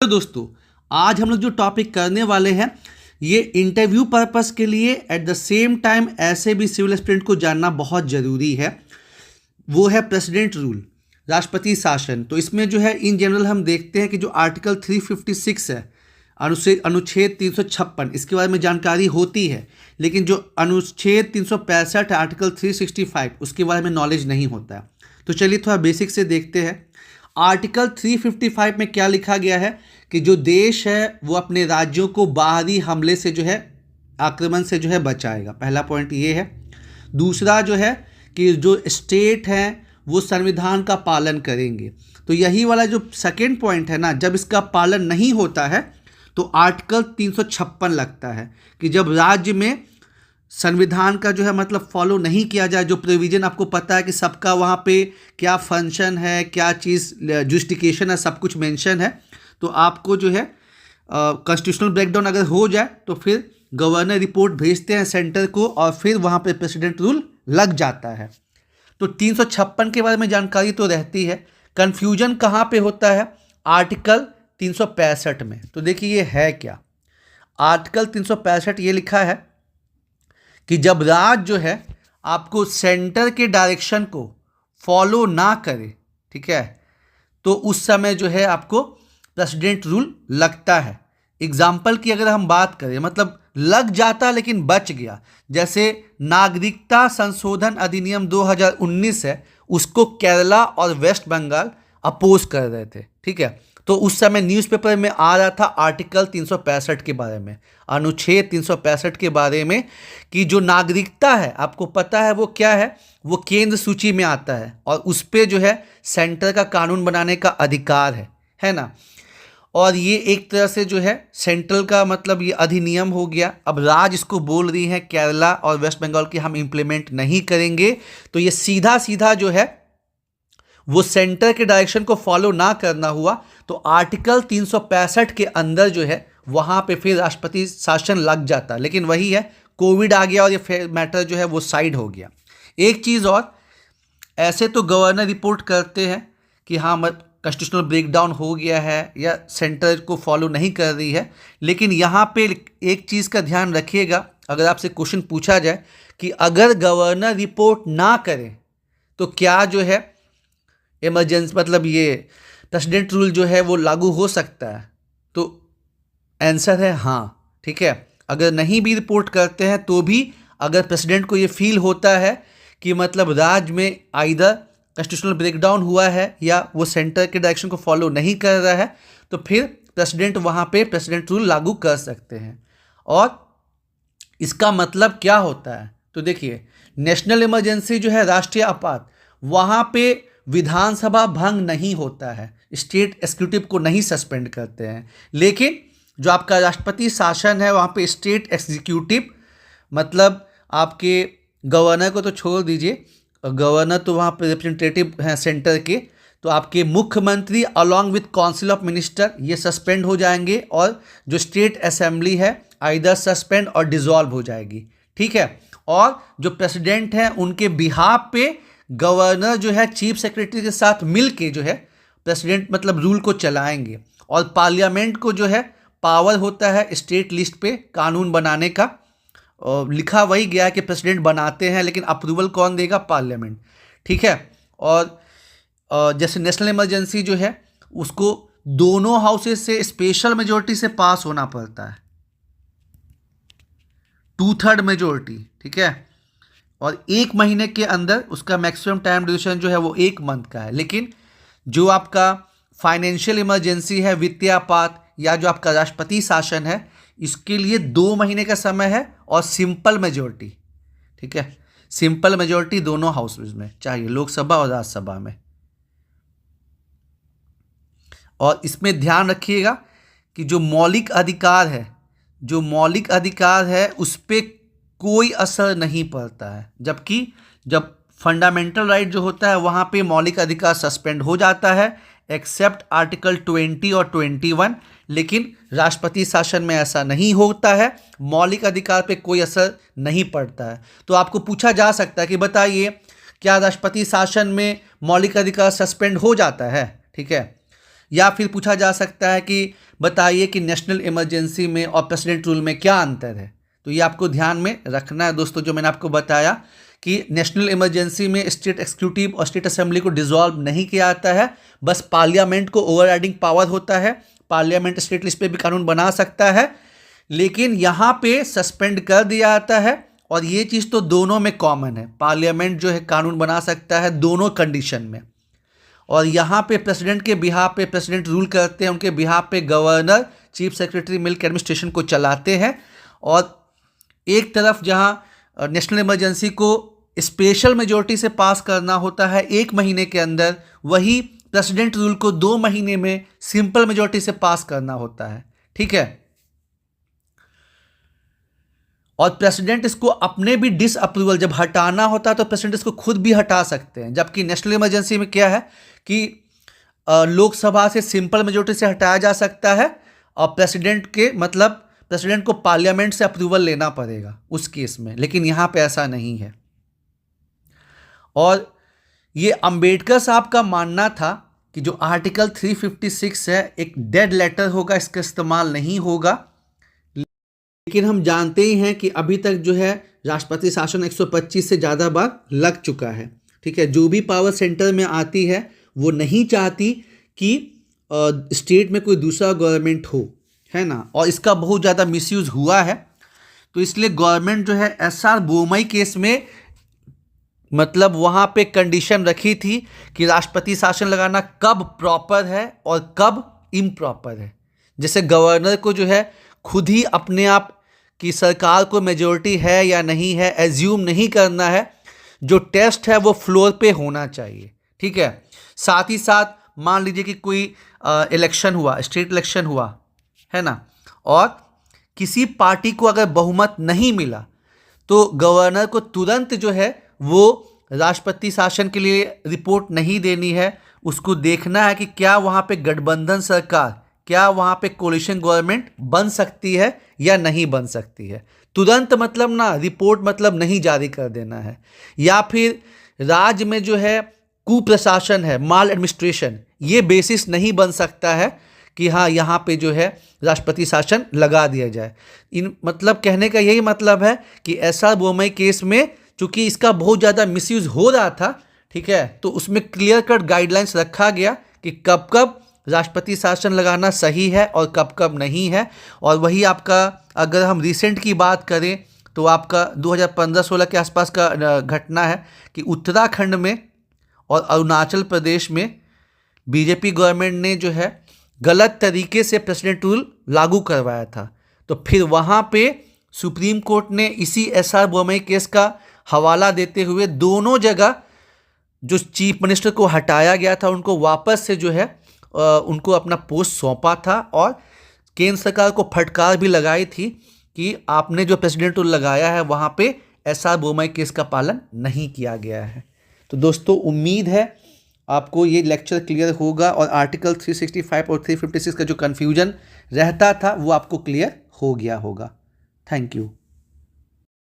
दोस्तों, आज हम लोग जो टॉपिक करने वाले हैं ये इंटरव्यू पर्पस के लिए एट द सेम टाइम ऐसे भी सिविल एस्पिरेंट को जानना बहुत ज़रूरी है। वो है प्रेसिडेंट रूल, राष्ट्रपति शासन। तो इसमें जो है इन जनरल हम देखते हैं कि जो आर्टिकल 356 है, अनुच्छेद 356, इसके बारे में जानकारी होती है, लेकिन जो अनुच्छेद 365 है आर्टिकल 365, उसके बारे में नॉलेज नहीं होता है। तो चलिए थोड़ा बेसिक से देखते हैं। आर्टिकल 355 में क्या लिखा गया है कि जो देश है वो अपने राज्यों को बाहरी हमले से जो है, आक्रमण से जो है बचाएगा। पहला पॉइंट ये है। दूसरा जो है कि जो स्टेट हैं वो संविधान का पालन करेंगे। तो यही वाला जो सेकेंड पॉइंट है ना, जब इसका पालन नहीं होता है तो आर्टिकल 356 लगता है कि जब राज्य में संविधान का जो है मतलब फॉलो नहीं किया जाए, जो प्रोविज़न आपको पता है कि सबका वहाँ पे क्या फंक्शन है, क्या चीज़ जस्टिफिकेशन है, सब कुछ मेंशन है। तो आपको जो है कॉन्स्टिट्यूशनल ब्रेकडाउन अगर हो जाए तो फिर गवर्नर रिपोर्ट भेजते हैं सेंटर को और फिर वहाँ पे प्रेसिडेंट रूल लग जाता है। तो 356 के बारे में जानकारी तो रहती है। कन्फ्यूजन कहाँ पे होता है? आर्टिकल 365 में। तो देखिए ये है क्या। आर्टिकल 365 ये लिखा है कि जब राज्य जो है आपको सेंटर के डायरेक्शन को फॉलो ना करे, ठीक है, तो उस समय जो है आपको प्रेसिडेंट रूल लगता है। एग्जाम्पल की अगर हम बात करें, मतलब लग जाता लेकिन बच गया, जैसे नागरिकता संशोधन अधिनियम 2019 है, उसको केरला और वेस्ट बंगाल अपोज कर रहे थे, ठीक है। तो उस समय न्यूज़पेपर में आ रहा था आर्टिकल 365 के बारे में, अनुच्छेद 365 के बारे में, कि जो नागरिकता है आपको पता है वो क्या है, वो केंद्र सूची में आता है और उस पे जो है सेंटर का कानून बनाने का अधिकार है ना। और ये एक तरह से जो है सेंट्रल का मतलब ये अधिनियम हो गया। अब राज्य इसको बोल रही है केरला और वेस्ट बंगाल की हम इम्प्लीमेंट नहीं करेंगे, तो ये सीधा सीधा जो है वो सेंटर के डायरेक्शन को फॉलो ना करना हुआ तो आर्टिकल 365 के अंदर जो है वहाँ पे फिर राष्ट्रपति शासन लग जाता। लेकिन वही है, कोविड आ गया और ये मैटर जो है वो साइड हो गया। एक चीज़ और, ऐसे तो गवर्नर रिपोर्ट करते हैं कि हाँ कॉन्स्टिट्यूशनल ब्रेकडाउन हो गया है या सेंटर को फॉलो नहीं कर रही है, लेकिन यहाँ पे एक चीज़ का ध्यान रखिएगा। अगर आपसे क्वेश्चन पूछा जाए कि अगर गवर्नर रिपोर्ट ना करे तो क्या जो है इमरजेंसी मतलब ये प्रेसिडेंट रूल जो है वो लागू हो सकता है, तो आंसर है हाँ, ठीक है। अगर नहीं भी रिपोर्ट करते हैं तो भी अगर प्रेसिडेंट को ये फील होता है कि मतलब राज्य में आइदर कॉन्स्टिट्यूशनल ब्रेकडाउन हुआ है या वो सेंटर के डायरेक्शन को फॉलो नहीं कर रहा है, तो फिर प्रेसिडेंट वहाँ पे प्रेसिडेंट रूल लागू कर सकते हैं। और इसका मतलब क्या होता है? तो देखिए, नेशनल इमरजेंसी जो है, राष्ट्रीय आपात, वहाँ पे विधानसभा भंग नहीं होता है, स्टेट एग्जीक्यूटिव को नहीं सस्पेंड करते हैं। लेकिन जो आपका राष्ट्रपति शासन है वहाँ पे स्टेट एग्जीक्यूटिव मतलब आपके गवर्नर को तो छोड़ दीजिए, गवर्नर तो वहाँ पे रिप्रेजेंटेटिव हैं सेंटर के, तो आपके मुख्यमंत्री along with council of minister ये सस्पेंड हो जाएंगे और जो स्टेट असेंबली है आइदर सस्पेंड और डिसॉल्व हो जाएगी, ठीक है। और जो प्रेसिडेंट हैं उनके बिहाफ पे गवर्नर जो है चीफ सेक्रेटरी के साथ मिल के जो है प्रेसिडेंट मतलब रूल को चलाएंगे। और पार्लियामेंट को जो है पावर होता है स्टेट लिस्ट पे कानून बनाने का, और लिखा वही गया है कि प्रेसिडेंट बनाते हैं लेकिन अप्रूवल कौन देगा? पार्लियामेंट, ठीक है। और जैसे नेशनल इमरजेंसी जो है उसको दोनों हाउसेस से स्पेशल मेजोरिटी से पास होना पड़ता है, 2/3 मेजोरिटी, ठीक है। और 1 महीने के अंदर उसका मैक्सिमम टाइम ड्यूरेशन जो है वो 1 मंथ का है। लेकिन जो आपका फाइनेंशियल इमरजेंसी है, वित्तीय आपात, या जो आपका राष्ट्रपति शासन है, इसके लिए 2 महीने का समय है और सिंपल मेजोरिटी, ठीक है। सिंपल मेजोरिटी दोनों हाउसेज में चाहिए, लोकसभा और राज्यसभा में। और इसमें ध्यान रखिएगा कि जो मौलिक अधिकार है उस पर कोई असर नहीं पड़ता है, जबकि जब फंडामेंटल राइट जो होता है वहाँ पे मौलिक अधिकार सस्पेंड हो जाता है एक्सेप्ट आर्टिकल 20 और 21। लेकिन राष्ट्रपति शासन में ऐसा नहीं होता है, मौलिक अधिकार पे कोई असर नहीं पड़ता है। तो आपको पूछा जा सकता है कि बताइए क्या राष्ट्रपति शासन में मौलिक अधिकार सस्पेंड हो जाता है, ठीक है। या फिर पूछा जा सकता है कि बताइए कि नेशनल इमरजेंसी में और प्रेसिडेंट रूल में क्या अंतर है। तो ये आपको ध्यान में रखना है दोस्तों, जो मैंने आपको बताया कि नेशनल इमरजेंसी में स्टेट एक्जीक्यूटिव और स्टेट असेंबली को डिसॉल्व नहीं किया जाता है, बस पार्लियामेंट को ओवरराइडिंग पावर होता है। पार्लियामेंट स्टेट लिस्ट पे भी कानून बना सकता है, लेकिन यहाँ पे सस्पेंड कर दिया जाता है। और ये चीज़ तो दोनों में कॉमन है, पार्लियामेंट जो है कानून बना सकता है दोनों कंडीशन में। और यहाँ पे प्रेसिडेंट के बिहाफ पे प्रेसिडेंट रूल करते हैं, उनके बिहाफ पे गवर्नर चीफ सेक्रेटरी मिलकर एडमिनिस्ट्रेशन को चलाते हैं। और एक तरफ जहाँ नेशनल इमरजेंसी को स्पेशल मेजॉरिटी से पास करना होता है 1 महीने के अंदर, वही प्रेसिडेंट रूल को 2 महीने में सिंपल मेजॉरिटी से पास करना होता है। ठीक है, और प्रेसिडेंट इसको अपने भी डिसअप्रूवल जब हटाना होता है तो प्रेसिडेंट इसको खुद भी हटा सकते हैं। जबकि नेशनल इमरजेंसी में क्या है कि लोकसभा से सिंपल मेजॉरिटी से हटाया जा सकता है, और प्रेसिडेंट को पार्लियामेंट से अप्रूवल लेना पड़ेगा उस केस में, लेकिन यहाँ पे ऐसा नहीं है। और ये अंबेडकर साहब का मानना था कि जो आर्टिकल 356 है एक डेड लेटर होगा, इसका इस्तेमाल नहीं होगा। लेकिन हम जानते ही हैं कि अभी तक जो है राष्ट्रपति शासन 125 से ज़्यादा बार लग चुका है। ठीक है, जो भी पावर सेंटर में आती है वो नहीं चाहती कि स्टेट में कोई दूसरा गवर्नमेंट हो, है ना, और इसका बहुत ज़्यादा मिसयूज़ हुआ है। तो इसलिए गवर्नमेंट जो है SR बोमई केस में मतलब वहाँ पे कंडीशन रखी थी कि राष्ट्रपति शासन लगाना कब प्रॉपर है और कब इम्प्रॉपर है। जैसे गवर्नर को जो है खुद ही अपने आप की सरकार को मेजॉरिटी है या नहीं है एज्यूम नहीं करना है, जो टेस्ट है वो फ्लोर पे होना चाहिए। ठीक है, साथ ही साथ मान लीजिए कि कोई इलेक्शन हुआ, स्टेट इलेक्शन हुआ, है ना, और किसी पार्टी को अगर बहुमत नहीं मिला तो गवर्नर को तुरंत जो है वो राष्ट्रपति शासन के लिए रिपोर्ट नहीं देनी है। उसको देखना है कि क्या वहाँ पे गठबंधन सरकार, क्या वहाँ पे कोलिशन गवर्नमेंट बन सकती है या नहीं बन सकती है। तुरंत मतलब ना रिपोर्ट मतलब नहीं जारी कर देना है। या फिर राज्य में जो है कुप्रशासन है, माल एडमिनिस्ट्रेशन, ये बेसिस नहीं बन सकता है कि हाँ यहाँ पे जो है राष्ट्रपति शासन लगा दिया जाए। इन मतलब कहने का यही मतलब है कि SR बोमई केस में चूंकि इसका बहुत ज़्यादा मिसयूज हो रहा था, ठीक है, तो उसमें क्लियर कट गाइडलाइंस रखा गया कि कब कब राष्ट्रपति शासन लगाना सही है और कब कब नहीं है। और वही आपका अगर हम रिसेंट की बात करें तो आपका 2015-16 के आसपास का घटना है कि उत्तराखंड में और अरुणाचल प्रदेश में बीजेपी गवर्नमेंट ने जो है गलत तरीके से प्रेसिडेंट रूल लागू करवाया था। तो फिर वहाँ पे सुप्रीम कोर्ट ने इसी SR बोमई केस का हवाला देते हुए दोनों जगह जो चीफ मिनिस्टर को हटाया गया था उनको वापस से जो है उनको अपना पोस्ट सौंपा था, और केंद्र सरकार को फटकार भी लगाई थी कि आपने जो प्रेसिडेंट रूल लगाया है वहाँ पे SR बोमई केस का पालन नहीं किया गया है। तो दोस्तों उम्मीद है आपको ये लेक्चर क्लियर होगा और आर्टिकल 365 और 356 का जो कन्फ्यूजन रहता था वो आपको क्लियर हो गया होगा। Thank you.